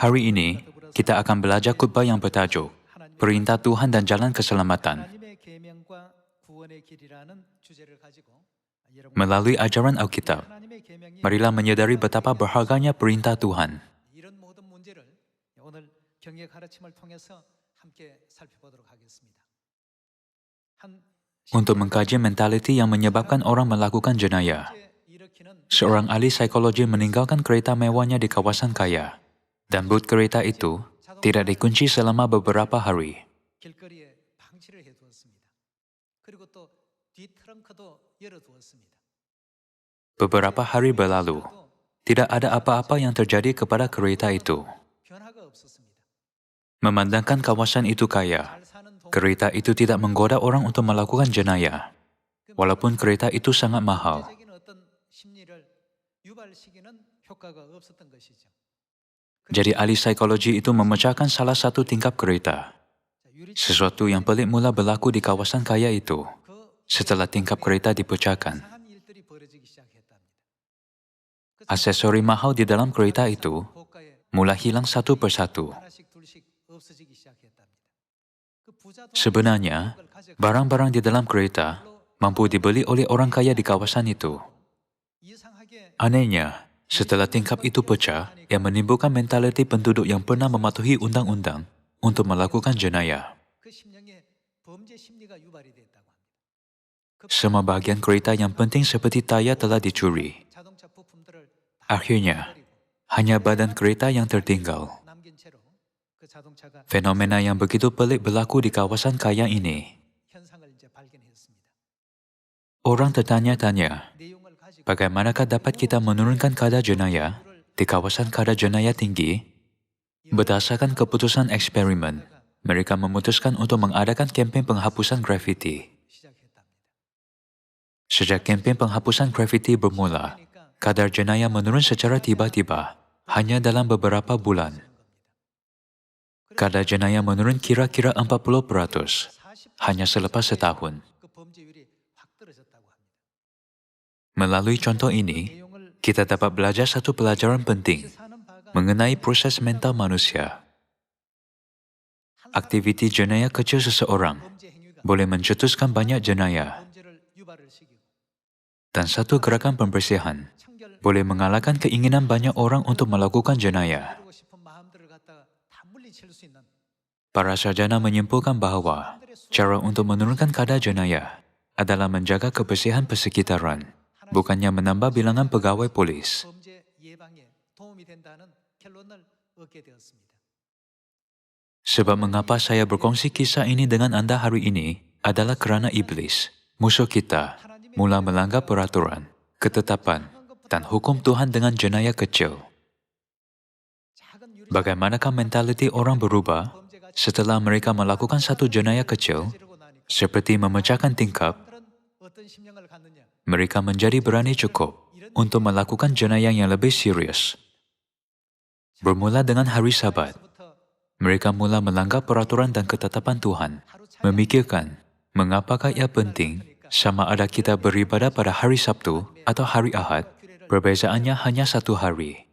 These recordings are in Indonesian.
Hari ini, kita akan belajar khutbah yang bertajuk Perintah Tuhan dan Jalan Keselamatan. Melalui ajaran Alkitab, marilah menyadari betapa berharganya perintah Tuhan. Untuk mengkaji mentaliti yang menyebabkan orang melakukan jenayah, seorang ahli psikologi meninggalkan kereta mewahnya di kawasan kaya, dan but kereta itu tidak dikunci selama beberapa hari. Beberapa hari berlalu, tidak ada apa-apa yang terjadi kepada kereta itu. Memandangkan kawasan itu kaya, kereta itu tidak menggoda orang untuk melakukan jenayah, walaupun kereta itu sangat mahal. Jadi ahli psikologi itu memecahkan salah satu tingkap kereta. Sesuatu yang pelik mula berlaku di kawasan kaya itu setelah tingkap kereta dipecahkan. Aksesori mahal di dalam kereta itu mulai hilang satu persatu. Sebenarnya, barang-barang di dalam kereta mampu dibeli oleh orang kaya di kawasan itu. Anehnya, setelah tingkap itu pecah, yang menimbulkan mentaliti penduduk yang pernah mematuhi undang-undang untuk melakukan jenayah. Semua bahagian kereta yang penting seperti tayar telah dicuri. Akhirnya, hanya badan kereta yang tertinggal. Fenomena yang begitu pelik berlaku di kawasan kaya ini. Orang tertanya-tanya, bagaimanakah dapat kita menurunkan kadar jenayah di kawasan kadar jenayah tinggi? Berdasarkan keputusan eksperimen, mereka memutuskan untuk mengadakan kempen penghapusan grafiti. Sejak kempen penghapusan grafiti bermula, kadar jenayah menurun secara tiba-tiba, hanya dalam beberapa bulan. Kadar jenayah menurun kira-kira 40%, hanya selepas setahun. Melalui contoh ini, kita dapat belajar satu pelajaran penting mengenai proses mental manusia. Aktiviti jenayah kecil seseorang boleh mencetuskan banyak jenayah. Dan satu gerakan pembersihan boleh mengalahkan keinginan banyak orang untuk melakukan jenayah. Para sarjana menyimpulkan bahawa cara untuk menurunkan kadar jenayah adalah menjaga kebersihan persekitaran, bukannya menambah bilangan pegawai polis. Sebab mengapa saya berkongsi kisah ini dengan Anda hari ini adalah kerana iblis, musuh kita, mula melanggar peraturan, ketetapan, dan hukum Tuhan dengan jenayah kecil. Bagaimanakah mentaliti orang berubah setelah mereka melakukan satu jenayah kecil, seperti memecahkan tingkap? Mereka menjadi berani cukup untuk melakukan jenayah yang lebih serius. Bermula dengan hari Sabat, mereka mula melanggar peraturan dan ketetapan Tuhan, memikirkan mengapakah ia penting sama ada kita beribadah pada hari Sabtu atau hari Ahad, perbezaannya hanya satu hari.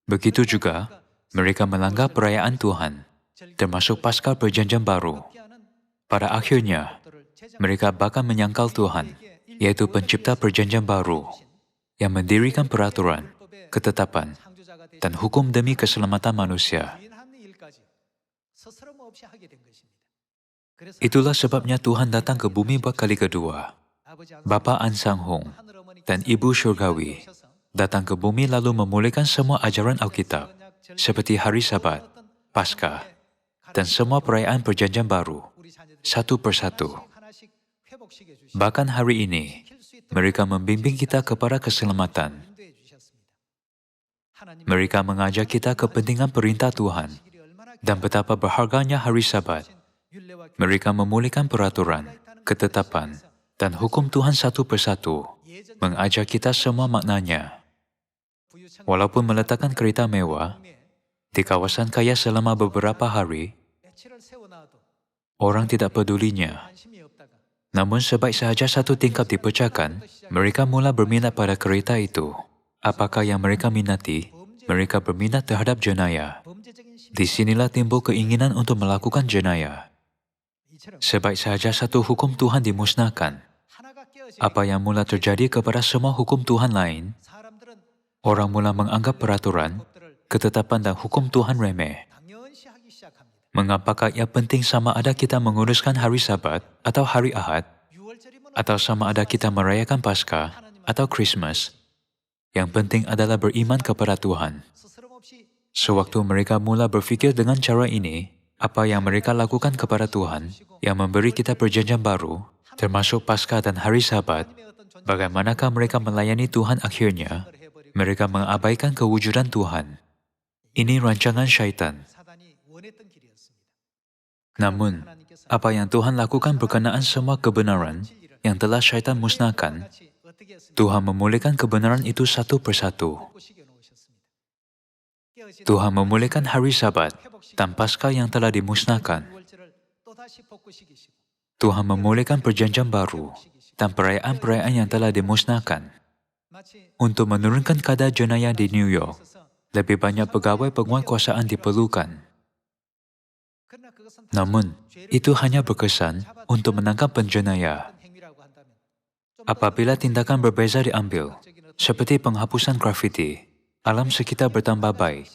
Begitu juga, mereka melanggar perayaan Tuhan, termasuk Paskah Perjanjian Baru. Pada akhirnya, mereka bahkan menyangkal Tuhan, yaitu pencipta Perjanjian Baru, yang mendirikan peraturan, ketetapan, dan hukum demi keselamatan manusia. Itulah sebabnya Tuhan datang ke bumi buat kali kedua. Bapa An Sang Hong dan Ibu Syurgawi datang ke bumi lalu memulihkan semua ajaran Alkitab, seperti hari Sabat, Paskah, dan semua perayaan Perjanjian Baru, satu persatu. Bahkan hari ini, mereka membimbing kita kepada keselamatan. Mereka mengajak kita kepentingan perintah Tuhan dan betapa berharganya hari Sabat. Mereka memulihkan peraturan, ketetapan, dan hukum Tuhan satu persatu, mengajak kita semua maknanya. Walaupun meletakkan kereta mewah di kawasan kaya selama beberapa hari, orang tidak pedulinya. Namun sebaik sahaja satu tingkap dipecahkan, mereka mula berminat pada kereta itu. Apakah yang mereka minati? Mereka berminat terhadap jenayah. Disinilah timbul keinginan untuk melakukan jenayah. Sebaik sahaja satu hukum Tuhan dimusnahkan, apa yang mula terjadi kepada semua hukum Tuhan lain, orang mula menganggap peraturan, ketetapan dan hukum Tuhan remeh. Mengapakah ia penting sama ada kita menguruskan hari Sabat atau hari Ahad, atau sama ada kita merayakan Paskah atau Christmas? Yang penting adalah beriman kepada Tuhan. Sewaktu mereka mula berfikir dengan cara ini, apa yang mereka lakukan kepada Tuhan, yang memberi kita perjanjian baru, termasuk Paskah dan hari Sabat, bagaimanakah mereka melayani Tuhan akhirnya? Mereka mengabaikan kewujudan Tuhan. Ini rancangan syaitan. Namun, apa yang Tuhan lakukan berkenaan semua kebenaran yang telah syaitan musnahkan, Tuhan memulihkan kebenaran itu satu persatu. Tuhan memulihkan hari Sabat dan Paskah yang telah dimusnahkan. Tuhan memulihkan perjanjian baru dan perayaan-perayaan yang telah dimusnahkan. Untuk menurunkan kadar jenayah di New York, lebih banyak pegawai penguatkuasaan diperlukan. Namun, itu hanya berkesan untuk menangkap penjenayah. Apabila tindakan berbeza diambil, seperti penghapusan grafiti, alam sekitar bertambah baik,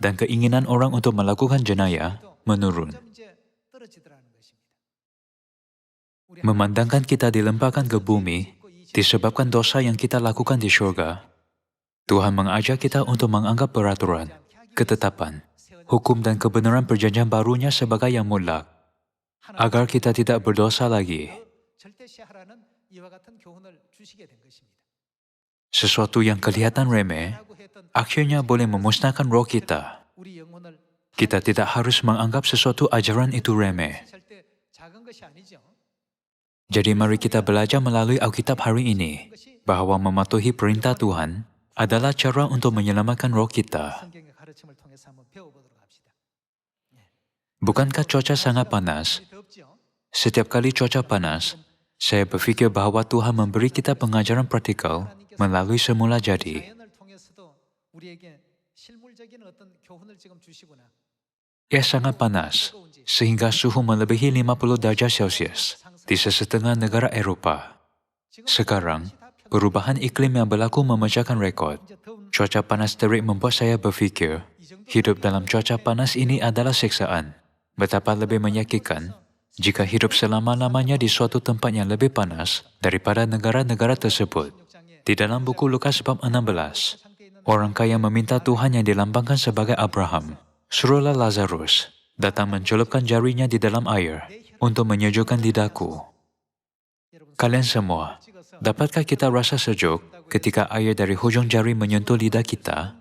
dan keinginan orang untuk melakukan jenayah menurun. Memandangkan kita dilemparkan ke bumi disebabkan dosa yang kita lakukan di syurga, Tuhan mengajak kita untuk menganggap peraturan, ketetapan, hukum dan kebenaran perjanjian barunya sebagai yang mutlak, agar kita tidak berdosa lagi. Sesuatu yang kelihatan remeh, akhirnya boleh memusnahkan roh kita. Kita tidak harus menganggap sesuatu ajaran itu remeh. Jadi mari kita belajar melalui Alkitab hari ini, bahwa mematuhi perintah Tuhan adalah cara untuk menyelamatkan roh kita. Bukankah cuaca sangat panas? Setiap kali cuaca panas, saya berfikir bahwa Tuhan memberi kita pengajaran praktikal melalui semula jadi. Ia sangat panas, sehingga suhu melebihi 50 derajat Celcius di sesetengah negara Eropa. Sekarang, perubahan iklim yang berlaku memecahkan rekod. Cuaca panas terik membuat saya berfikir, hidup dalam cuaca panas ini adalah siksaan. Betapa lebih menyakitkan jika hidup selama-lamanya di suatu tempat yang lebih panas daripada negara-negara tersebut. Di dalam buku Lukas bab 16, orang kaya meminta Tuhan yang dilambangkan sebagai Abraham, suruhlah Lazarus datang mencelupkan jarinya di dalam air untuk menyejukkan lidahku. Kalian semua, dapatkah kita rasa sejuk ketika air dari hujung jari menyentuh lidah kita?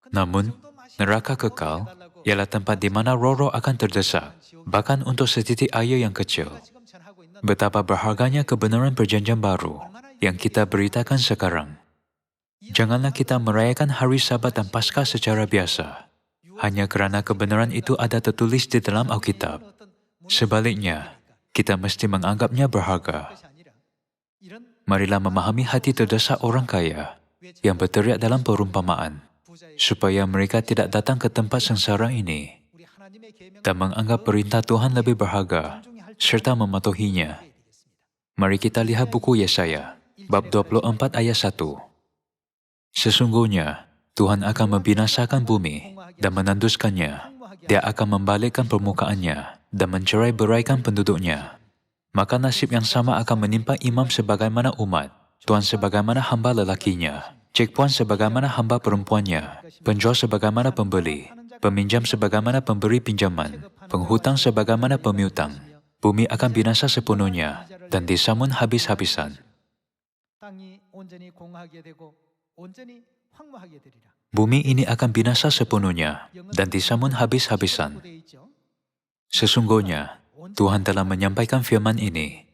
Namun, neraka kekal ialah tempat di mana roh-roh akan terdesak, bahkan untuk setitik air yang kecil. Betapa berharganya kebenaran perjanjian baru yang kita beritakan sekarang. Janganlah kita merayakan hari Sabat dan Paskah secara biasa, hanya kerana kebenaran itu ada tertulis di dalam Alkitab. Sebaliknya, kita mesti menganggapnya berharga. Marilah memahami hati terdesak orang kaya yang berteriak dalam perumpamaan, supaya mereka tidak datang ke tempat sengsara ini dan menganggap perintah Tuhan lebih berharga serta mematuhinya. Mari kita lihat buku Yesaya, bab 24 ayat 1. Sesungguhnya, Tuhan akan membinasakan bumi dan menanduskannya. Dia akan membalikkan permukaannya dan mencerai-beraikan penduduknya. Maka nasib yang sama akan menimpa imam sebagaimana umat, tuan sebagaimana hamba lelakinya, cik puan sebagaimana hamba perempuannya, penjual sebagaimana pembeli, peminjam sebagaimana pemberi pinjaman, penghutang sebagaimana pemiutang. Bumi akan binasa sepenuhnya dan disamun habis-habisan. Bumi ini akan binasa sepenuhnya dan disamun habis-habisan. Sesungguhnya, Tuhan telah menyampaikan firman ini.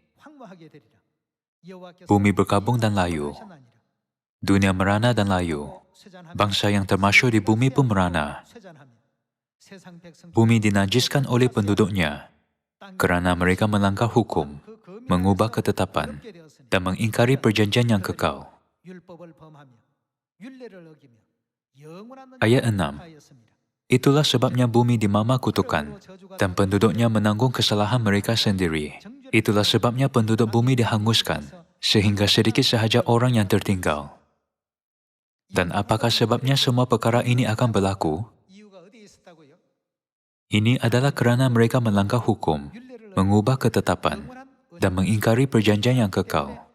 Bumi berkabung dan layu. Dunia merana dan layu. Bangsa yang termasyhur di bumi pun merana. Bumi dinajiskan oleh penduduknya, kerana mereka melanggar hukum, mengubah ketetapan, dan mengingkari perjanjian yang kekal. Ayat 6. Itulah sebabnya bumi dimama kutukan, dan penduduknya menanggung kesalahan mereka sendiri. Itulah sebabnya penduduk bumi dihanguskan, sehingga sedikit sahaja orang yang tertinggal. Dan apakah sebabnya semua perkara ini akan berlaku? Ini adalah kerana mereka melanggar hukum, mengubah ketetapan, dan mengingkari perjanjian yang kekal.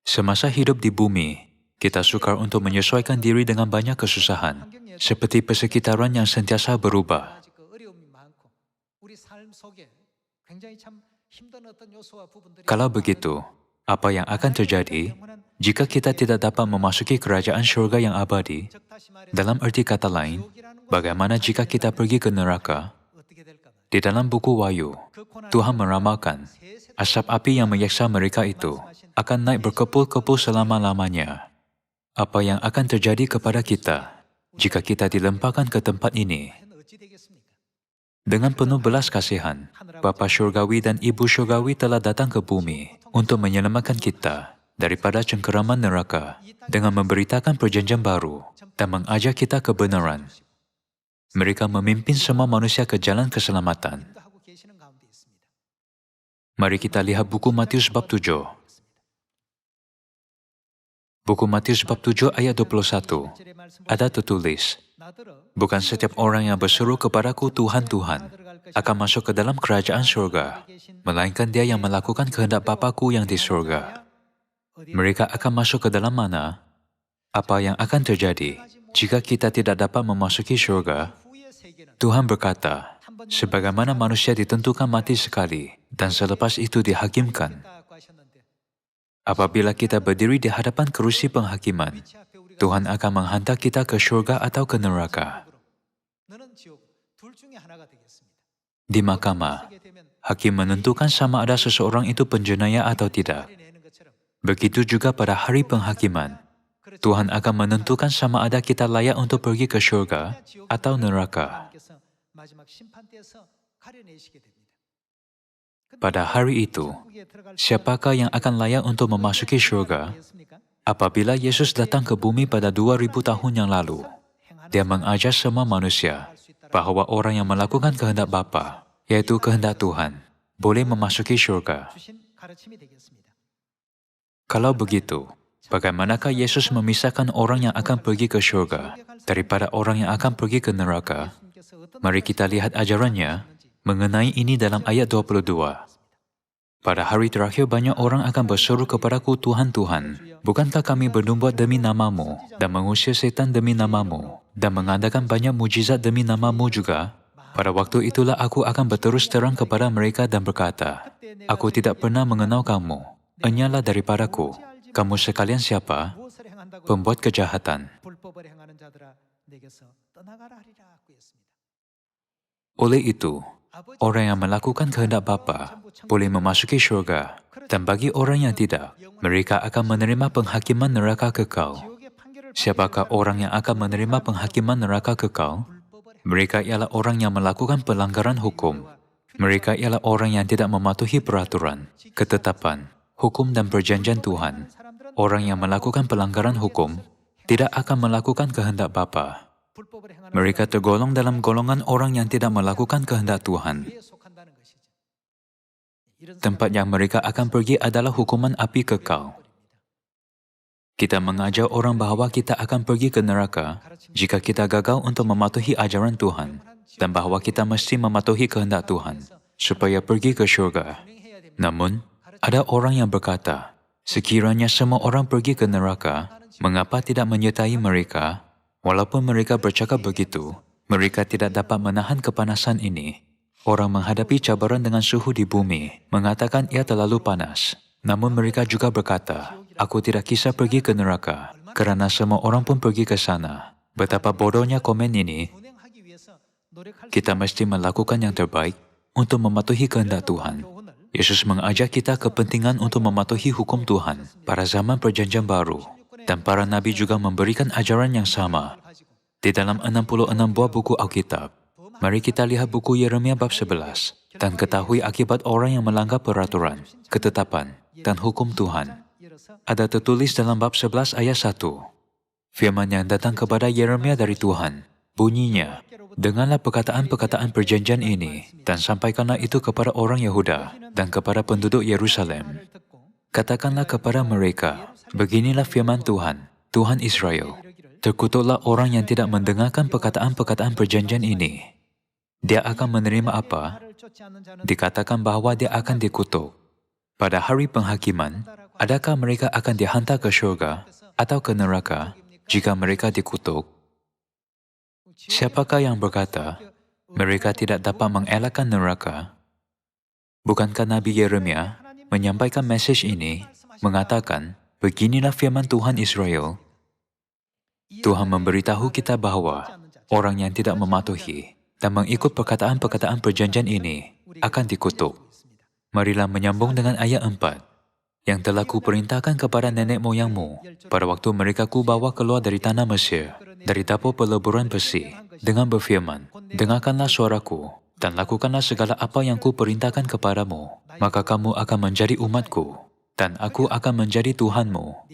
Semasa hidup di bumi, kita sukar untuk menyesuaikan diri dengan banyak kesusahan, seperti persekitaran yang sentiasa berubah. Kalau begitu, apa yang akan terjadi jika kita tidak dapat memasuki kerajaan syurga yang abadi? Dalam arti kata lain, bagaimana jika kita pergi ke neraka? Di dalam buku Wahyu, Tuhan meramalkan asap api yang menyiksa mereka itu akan naik berkepul-kepul selama-lamanya. Apa yang akan terjadi kepada kita jika kita dilemparkan ke tempat ini? Dengan penuh belas kasihan, Bapa Syurgawi dan Ibu Syurgawi telah datang ke bumi untuk menyelamatkan kita daripada cengkeraman neraka dengan memberitakan perjanjian baru dan mengajak kita kebenaran. Mereka memimpin semua manusia ke jalan keselamatan. Mari kita lihat buku Matius bab 7. Buku Matius bab 7 ayat 21. Ada tertulis, bukan setiap orang yang berseru kepadaku Tuhan, Tuhan, akan masuk ke dalam kerajaan surga, melainkan dia yang melakukan kehendak Bapa-Ku yang di surga. Mereka akan masuk ke dalam mana? Apa yang akan terjadi jika kita tidak dapat memasuki surga? Tuhan berkata, sebagaimana manusia ditentukan mati sekali, dan selepas itu dihakimkan. Apabila kita berdiri di hadapan kerusi penghakiman, Tuhan akan menghantar kita ke syurga atau ke neraka. Di mahkamah, hakim menentukan sama ada seseorang itu penjenayah atau tidak. Begitu juga pada hari penghakiman, Tuhan akan menentukan sama ada kita layak untuk pergi ke syurga atau neraka. Pada hari itu, siapakah yang akan layak untuk memasuki syurga? Apabila Yesus datang ke bumi pada 2000 tahun yang lalu, Dia mengajar semua manusia bahawa orang yang melakukan kehendak Bapa, yaitu kehendak Tuhan, boleh memasuki syurga. Kalau begitu, bagaimanakah Yesus memisahkan orang yang akan pergi ke syurga daripada orang yang akan pergi ke neraka? Mari kita lihat ajarannya mengenai ini dalam ayat 22. Pada hari terakhir banyak orang akan berseru kepadaku, Tuhan, Tuhan, bukankah kami bernubuat demi namamu dan mengusir setan demi namamu dan mengadakan banyak mujizat demi namamu juga? Pada waktu itulah aku akan berterus terang kepada mereka dan berkata, aku tidak pernah mengenal kamu, enyalah daripadaku. Kamu sekalian siapa? Pembuat kejahatan. Oleh itu, orang yang melakukan kehendak Bapa boleh memasuki syurga, dan bagi orang yang tidak, mereka akan menerima penghakiman neraka kekal. Siapakah orang yang akan menerima penghakiman neraka kekal? Mereka ialah orang yang melakukan pelanggaran hukum. Mereka ialah orang yang tidak mematuhi peraturan, ketetapan, hukum dan perjanjian Tuhan. Orang yang melakukan pelanggaran hukum tidak akan melakukan kehendak Bapa. Mereka tergolong dalam golongan orang yang tidak melakukan kehendak Tuhan. Tempat yang mereka akan pergi adalah hukuman api kekal. Kita mengajar orang bahawa kita akan pergi ke neraka jika kita gagal untuk mematuhi ajaran Tuhan, dan bahawa kita mesti mematuhi kehendak Tuhan supaya pergi ke syurga. Namun, ada orang yang berkata, sekiranya semua orang pergi ke neraka, mengapa tidak menyertai mereka? Walaupun mereka bercakap begitu, mereka tidak dapat menahan kepanasan ini. Orang menghadapi cabaran dengan suhu di bumi, mengatakan ia terlalu panas. Namun mereka juga berkata, aku tidak kisah pergi ke neraka, kerana semua orang pun pergi ke sana. Betapa bodohnya komen ini. Kita mesti melakukan yang terbaik untuk mematuhi kehendak Tuhan. Yesus mengajak kita kepentingan untuk mematuhi hukum Tuhan pada zaman perjanjian baru. Dan para nabi juga memberikan ajaran yang sama. Di dalam 66 buah buku Alkitab, mari kita lihat buku Yeremia bab 11 dan ketahui akibat orang yang melanggar peraturan, ketetapan, dan hukum Tuhan. ada tertulis dalam bab 11 ayat 1. Firman yang datang kepada Yeremia dari Tuhan, bunyinya, "Dengarlah perkataan-perkataan perjanjian ini, dan sampaikanlah itu kepada orang Yehuda dan kepada penduduk Yerusalem. Katakanlah kepada mereka, beginilah firman Tuhan, Tuhan Israel. Terkutuklah orang yang tidak mendengarkan perkataan-perkataan perjanjian ini. Dia akan menerima apa? Dikatakan bahwa dia akan dikutuk. Pada hari penghakiman, adakah mereka akan dihantar ke syurga atau ke neraka jika mereka dikutuk? Siapakah yang berkata, mereka tidak dapat mengelakkan neraka? Bukankah Nabi Yeremia menyampaikan mesej ini, mengatakan, beginilah firman Tuhan Israel. Tuhan memberitahu kita bahwa orang yang tidak mematuhi dan mengikut perkataan-perkataan perjanjian ini akan dikutuk. Marilah menyambung dengan ayat 4. Yang telah kuperintahkan kepada nenek moyangmu pada waktu mereka kubawa keluar dari tanah Mesir, dari dapur peleburan besi, dengan berfirman, dengarkanlah suaraku, dan lakukanlah segala apa yang kuperintahkan kepadamu, maka kamu akan menjadi umatku, dan aku akan menjadi Tuhanmu.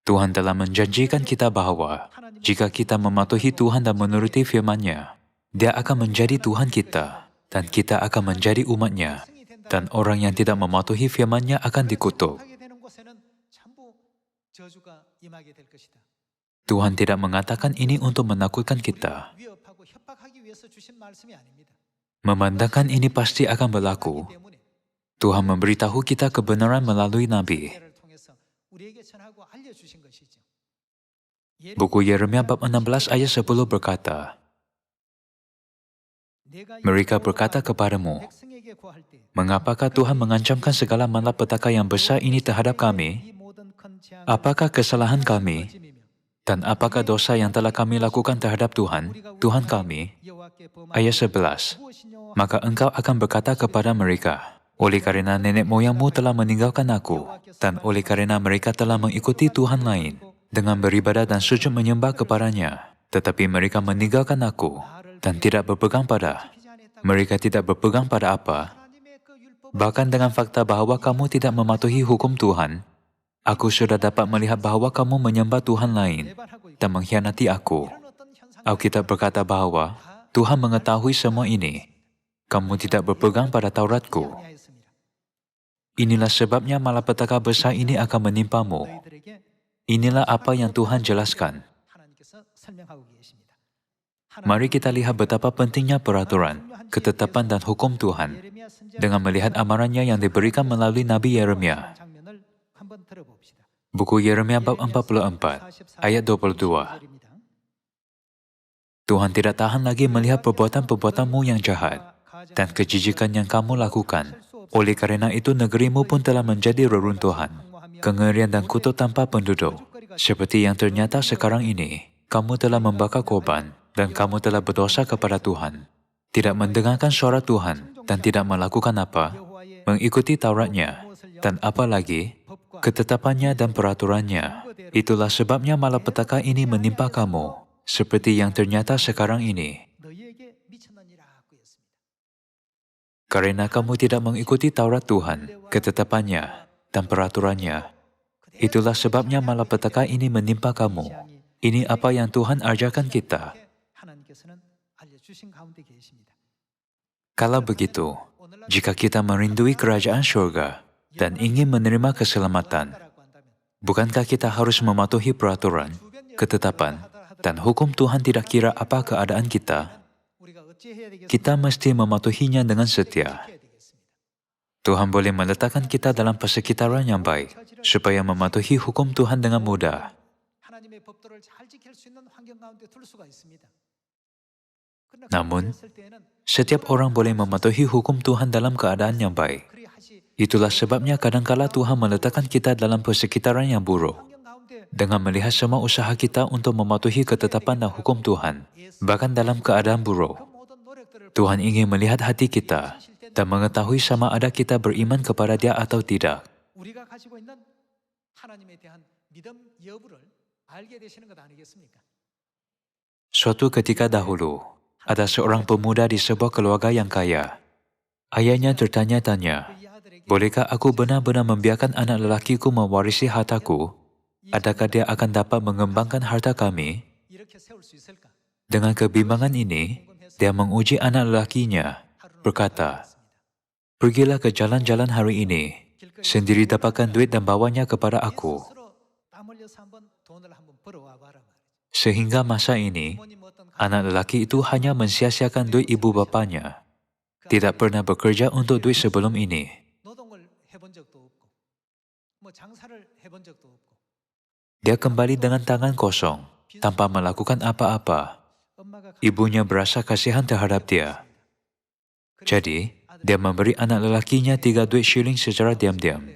Tuhan telah menjanjikan kita bahwa jika kita mematuhi Tuhan dan menuruti firman-Nya, Dia akan menjadi Tuhan kita, dan kita akan menjadi umat-Nya, dan orang yang tidak mematuhi firman-Nya akan dikutuk. Tuhan tidak mengatakan ini untuk menakutkan kita. Memandangkan ini pasti akan berlaku, Tuhan memberitahu kita kebenaran melalui Nabi. Buku Yeremia bab 16 ayat 10 berkata, mereka berkata kepadamu, mengapakah Tuhan mengancamkan segala malapetaka yang besar ini terhadap kami? Apakah kesalahan kami? Dan apakah dosa yang telah kami lakukan terhadap Tuhan, Tuhan kami? Ayat 11. Maka engkau akan berkata kepada mereka, oleh karena nenek moyangmu telah meninggalkan aku, dan oleh karena mereka telah mengikuti Tuhan lain, dengan beribadah dan sujud menyembah kepadanya, tetapi mereka meninggalkan aku, dan tidak berpegang pada. Mereka tidak berpegang pada apa? Bahkan dengan fakta bahwa kamu tidak mematuhi hukum Tuhan, aku sudah dapat melihat bahwa kamu menyembah Tuhan lain dan mengkhianati aku. Alkitab berkata bahwa Tuhan mengetahui semua ini. Kamu tidak berpegang pada Tauratku. Inilah sebabnya malapetaka besar ini akan menimpamu. Inilah apa yang Tuhan jelaskan. Mari kita lihat betapa pentingnya peraturan, ketetapan dan hukum Tuhan dengan melihat amarannya yang diberikan melalui Nabi Yeremia. Buku Yeremia bab 44, ayat 22. Tuhan tidak tahan lagi melihat perbuatan-perbuatanmu yang jahat dan kejijikan yang kamu lakukan. Oleh karena itu negerimu pun telah menjadi reruntuhan, kengerian dan kutuk tanpa penduduk. Seperti yang ternyata sekarang ini, kamu telah membakar korban dan kamu telah berdosa kepada Tuhan. Tidak mendengarkan suara Tuhan dan tidak melakukan apa? Mengikuti Tauratnya dan apalagi ketetapannya dan peraturannya. Itulah sebabnya malapetaka ini menimpa kamu, seperti yang ternyata sekarang ini. Karena kamu tidak mengikuti Taurat Tuhan, ketetapannya, dan peraturannya. Itulah sebabnya malapetaka ini menimpa kamu. Ini apa yang Tuhan ajarkan kita. Kalau begitu, jika kita merindui kerajaan surga dan ingin menerima keselamatan, bukankah kita harus mematuhi peraturan, ketetapan, dan hukum Tuhan tidak kira apa keadaan kita? Kita mesti mematuhinya dengan setia. Tuhan boleh meletakkan kita dalam persekitaran yang baik, supaya mematuhi hukum Tuhan dengan mudah. Namun, setiap orang boleh mematuhi hukum Tuhan dalam keadaan yang baik. Itulah sebabnya kadangkala Tuhan meletakkan kita dalam persekitaran yang buruk. Dengan melihat semua usaha kita untuk mematuhi ketetapan dan hukum Tuhan, bahkan dalam keadaan buruk, Tuhan ingin melihat hati kita dan mengetahui sama ada kita beriman kepada Dia atau tidak. Suatu ketika dahulu, ada seorang pemuda di sebuah keluarga yang kaya. Ayahnya tertanya-tanya, bolehkah aku benar-benar membiarkan anak lelakiku mewarisi hartaku? Adakah dia akan dapat mengembangkan harta kami? Dengan kebimbangan ini, dia menguji anak lelakinya, berkata, pergilah ke jalan-jalan hari ini, sendiri dapatkan duit dan bawanya kepada aku. Sehingga masa ini, anak lelaki itu hanya mensia-siakan duit ibu bapanya, tidak pernah bekerja untuk duit sebelum ini. Dia kembali dengan tangan kosong, tanpa melakukan apa-apa. Ibunya berasa kasihan terhadap dia. Jadi, dia memberi anak lelakinya 3 duit shilling secara diam-diam.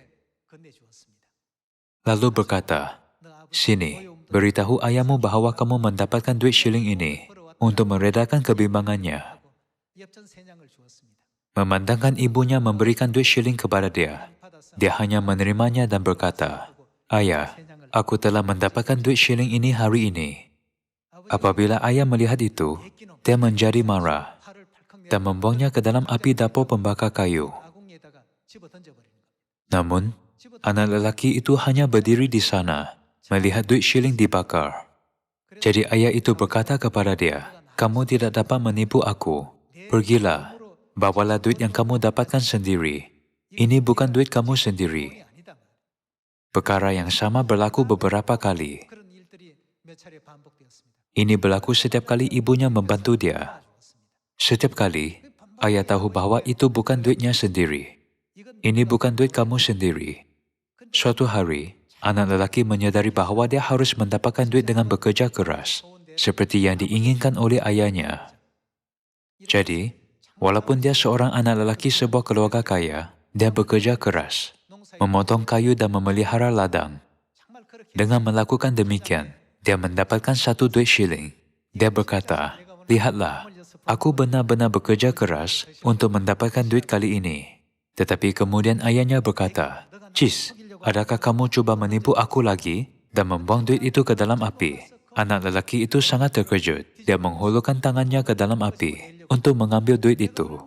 Lalu berkata, sini, beritahu ayahmu bahwa kamu mendapatkan duit shilling ini untuk meredakan kebimbangannya. Memandangkan ibunya memberikan duit shilling kepada dia, dia hanya menerimanya dan berkata, ayah, aku telah mendapatkan duit shilling ini hari ini. Apabila ayah melihat itu, dia menjadi marah dan membuangnya ke dalam api dapur pembakar kayu. Namun, anak lelaki itu hanya berdiri di sana, melihat duit shilling dibakar. Jadi ayah itu berkata kepada dia, kamu tidak dapat menipu aku. Pergilah, bawalah duit yang kamu dapatkan sendiri. Ini bukan duit kamu sendiri. Perkara yang sama berlaku beberapa kali. Ini berlaku setiap kali ibunya membantu dia. Setiap kali, ayah tahu bahwa itu bukan duitnya sendiri. Ini bukan duit kamu sendiri. Suatu hari, anak lelaki menyadari bahwa dia harus mendapatkan duit dengan bekerja keras, seperti yang diinginkan oleh ayahnya. Jadi, walaupun dia seorang anak lelaki sebuah keluarga kaya, dia bekerja keras, memotong kayu dan memelihara ladang. Dengan melakukan demikian, dia mendapatkan 1 duit shilling. Dia berkata, lihatlah, aku benar-benar bekerja keras untuk mendapatkan duit kali ini. Tetapi kemudian ayahnya berkata, cis, adakah kamu coba menipu aku lagi dan membuang duit itu ke dalam api? Anak lelaki itu sangat terkejut. Dia menghulurkan tangannya ke dalam api untuk mengambil duit itu.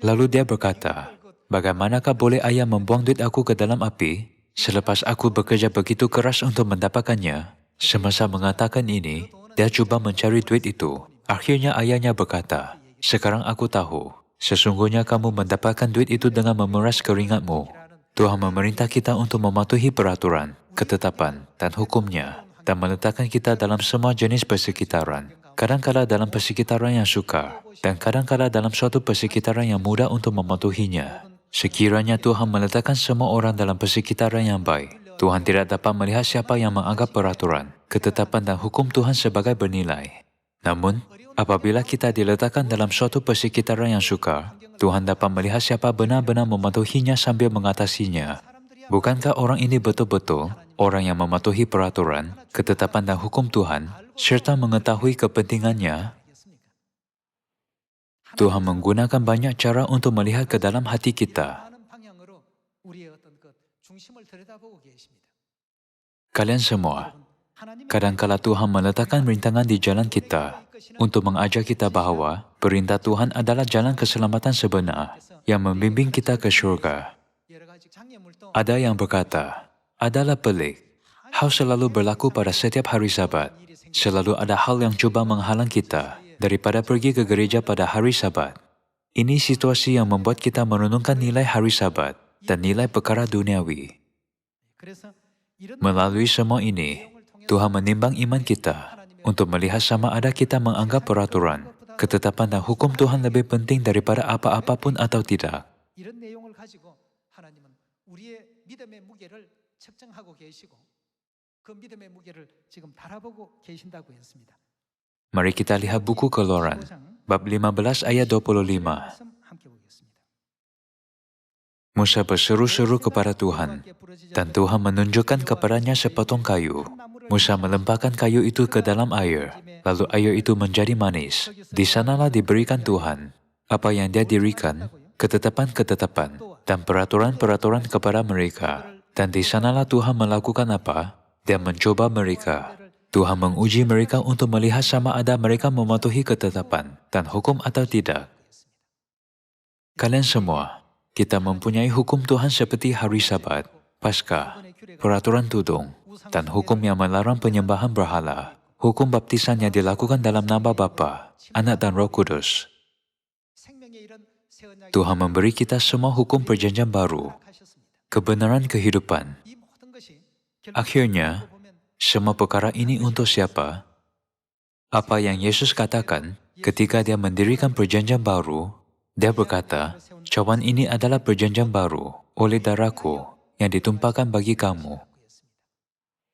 Lalu dia berkata, bagaimanakah boleh ayah membuang duit aku ke dalam api selepas aku bekerja begitu keras untuk mendapatkannya? Semasa mengatakan ini, dia coba mencari duit itu. Akhirnya ayahnya berkata, sekarang aku tahu, sesungguhnya kamu mendapatkan duit itu dengan memeras keringatmu. Tuhan memerintah kita untuk mematuhi peraturan, ketetapan, dan hukumnya, dan meletakkan kita dalam semua jenis persekitaran. Kadang-kala dalam persekitaran yang sukar, dan kadang-kala dalam suatu persekitaran yang mudah untuk mematuhinya. Sekiranya Tuhan meletakkan semua orang dalam persekitaran yang baik, Tuhan tidak dapat melihat siapa yang menganggap peraturan, ketetapan dan hukum Tuhan sebagai bernilai. Namun, apabila kita diletakkan dalam suatu persekitaran yang sukar, Tuhan dapat melihat siapa benar-benar mematuhinya sambil mengatasinya. Bukankah orang ini betul-betul orang yang mematuhi peraturan, ketetapan dan hukum Tuhan, serta mengetahui kepentingannya? Tuhan menggunakan banyak cara untuk melihat ke dalam hati kita. Kalian semua, kadangkala Tuhan meletakkan rintangan di jalan kita untuk mengajar kita bahwa perintah Tuhan adalah jalan keselamatan sebenar yang membimbing kita ke syurga. Ada yang berkata, adalah pelik. Hal selalu berlaku pada setiap hari Sabat. Selalu ada hal yang coba menghalang kita daripada pergi ke gereja pada hari Sabat. Ini situasi yang membuat kita merenungkan nilai hari Sabat dan nilai perkara duniawi. Melalui semua ini, Tuhan menimbang iman kita untuk melihat sama ada kita menganggap peraturan, ketetapan dan hukum Tuhan lebih penting daripada apa-apapun atau tidak. Mari kita lihat buku Keluaran, bab 15 ayat 25. Musa berseru-seru kepada Tuhan, dan Tuhan menunjukkan kepadanya sepotong kayu. Musa melempahkan kayu itu ke dalam air, lalu air itu menjadi manis. Di sanalah diberikan Tuhan apa yang Dia dirikan, ketetapan-ketetapan, dan peraturan-peraturan kepada mereka. Dan di sanalah Tuhan melakukan apa? Dia mencoba mereka. Tuhan menguji mereka untuk melihat sama ada mereka mematuhi ketetapan dan hukum atau tidak. Kalian semua, kita mempunyai hukum Tuhan seperti hari Sabat, Paskah, peraturan tudung, dan hukum yang melarang penyembahan berhala. Hukum baptisan yang dilakukan dalam nama Bapa, Anak dan Roh Kudus. Tuhan memberi kita semua hukum perjanjian baru, kebenaran kehidupan. Akhirnya, semua perkara ini untuk siapa? Apa yang Yesus katakan ketika dia mendirikan perjanjian baru, dia berkata, cawan ini adalah perjanjian baru oleh darahku yang ditumpahkan bagi kamu.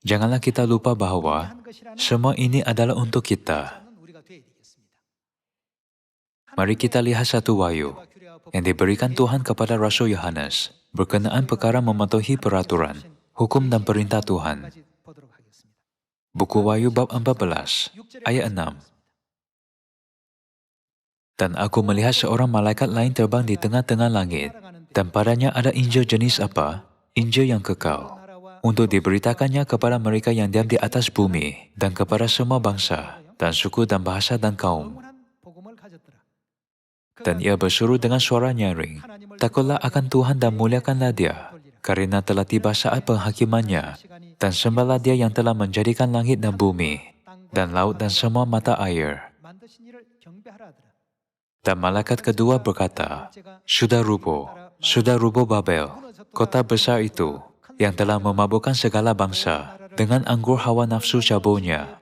Janganlah kita lupa bahwa semua ini adalah untuk kita. Mari kita lihat satu wahyu yang diberikan Tuhan kepada Rasul Yohanes berkenaan perkara mematuhi peraturan, hukum dan perintah Tuhan. Buku Wahyu bab 14, ayat 6. Dan aku melihat seorang malaikat lain terbang di tengah-tengah langit, dan padanya ada Injil jenis apa? Injil yang kekal, untuk diberitakannya kepada mereka yang diam di atas bumi, dan kepada semua bangsa, dan suku dan bahasa dan kaum. Dan ia berseru dengan suara nyaring, takutlah akan Tuhan dan muliakanlah Dia, karena telah tiba saat penghakimannya, dan sembahlah Dia yang telah menjadikan langit dan bumi, dan laut dan semua mata air. Dan malaikat kedua berkata, sudah rubuh Babel, kota besar itu, yang telah memabukkan segala bangsa, dengan anggur hawa nafsu caburnya.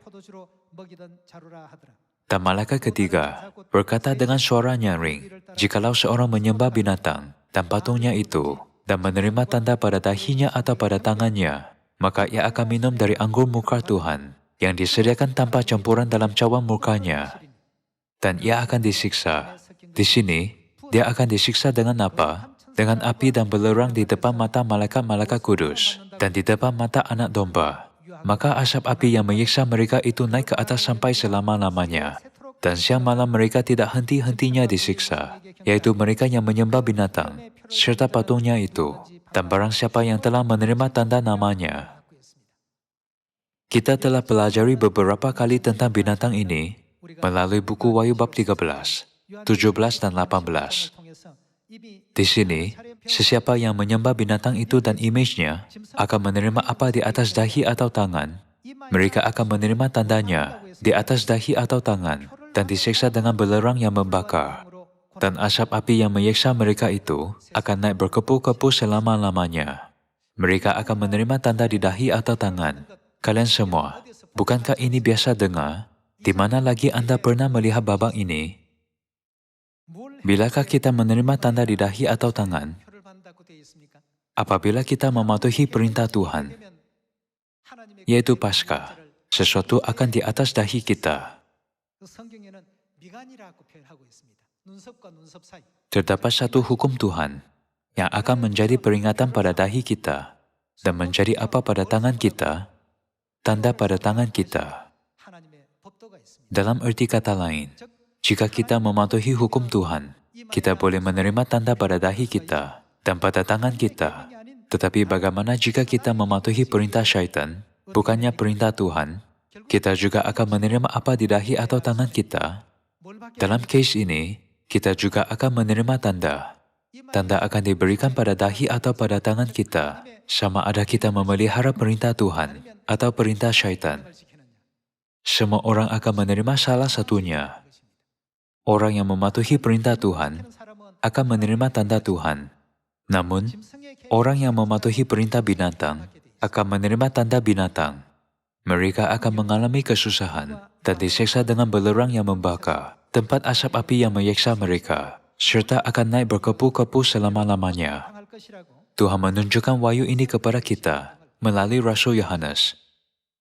Dan malaikat ketiga berkata dengan suara nyaring, jikalau seorang menyembah binatang dan patungnya itu, dan menerima tanda pada dahinya atau pada tangannya, maka ia akan minum dari anggur murka Tuhan, yang disediakan tanpa campuran dalam cawan murkanya. Dan ia akan disiksa. Di sini, dia akan disiksa dengan apa? Dengan api dan belerang di depan mata malaikat-malaikat kudus, dan di depan mata anak domba. Maka asap api yang menyiksa mereka itu naik ke atas sampai selama-lamanya. Dan siang malam mereka tidak henti-hentinya disiksa, yaitu mereka yang menyembah binatang, serta patungnya itu, dan barang siapa yang telah menerima tanda namanya. Kita telah pelajari beberapa kali tentang binatang ini melalui buku Wahyu bab 13, 17 dan 18. Di sini, sesiapa yang menyembah binatang itu dan image-nya akan menerima apa di atas dahi atau tangan. Mereka akan menerima tandanya di atas dahi atau tangan dan disiksa dengan belerang yang membakar. Dan asap api yang menyiksa mereka itu akan naik berkepu-kepu selama-lamanya. Mereka akan menerima tanda di dahi atau tangan. Kalian semua, bukankah ini biasa dengar? Di mana lagi Anda pernah melihat babak ini? Bilakah kita menerima tanda di dahi atau tangan? Apabila kita mematuhi perintah Tuhan, yaitu Paskah, sesuatu akan di atas dahi kita. Terdapat satu hukum Tuhan yang akan menjadi peringatan pada dahi kita dan menjadi apa pada tangan kita? Tanda pada tangan kita. Dalam arti kata lain, jika kita mematuhi hukum Tuhan, kita boleh menerima tanda pada dahi kita dan pada tangan kita. Tetapi bagaimana jika kita mematuhi perintah syaitan, bukannya perintah Tuhan? Kita juga akan menerima apa di dahi atau tangan kita? Dalam case ini, kita juga akan menerima tanda. Tanda akan diberikan pada dahi atau pada tangan kita, sama ada kita memelihara perintah Tuhan atau perintah syaitan. Semua orang akan menerima salah satunya. Orang yang mematuhi perintah Tuhan akan menerima tanda Tuhan. Namun, orang yang mematuhi perintah binatang akan menerima tanda binatang. Mereka akan mengalami kesusahan dan disiksa dengan belerang yang membakar, tempat asap api yang menyiksa mereka, serta akan naik berkepu-kepu selama-lamanya. Tuhan menunjukkan wahyu ini kepada kita melalui Rasul Yohanes.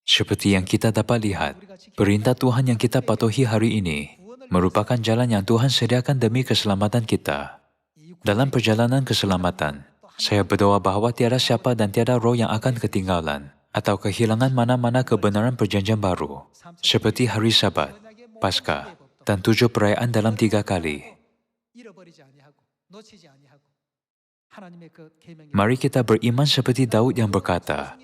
Seperti yang kita dapat lihat, perintah Tuhan yang kita patuhi hari ini merupakan jalan yang Tuhan sediakan demi keselamatan kita. Dalam perjalanan keselamatan, saya berdoa bahwa tiada siapa dan tiada roh yang akan ketinggalan atau kehilangan mana-mana kebenaran perjanjian baru, seperti hari Sabat, Paskah, dan 7 perayaan dalam 3 kali. Mari kita beriman seperti Daud yang berkata,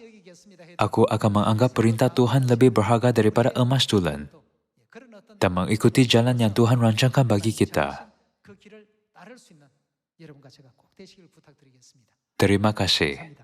aku akan menganggap perintah Tuhan lebih berharga daripada emas tulen, dan mengikuti jalan yang Tuhan rancangkan bagi kita. 여러분과 제가 꼭 되시길 부탁드리겠습니다. Terima kasih.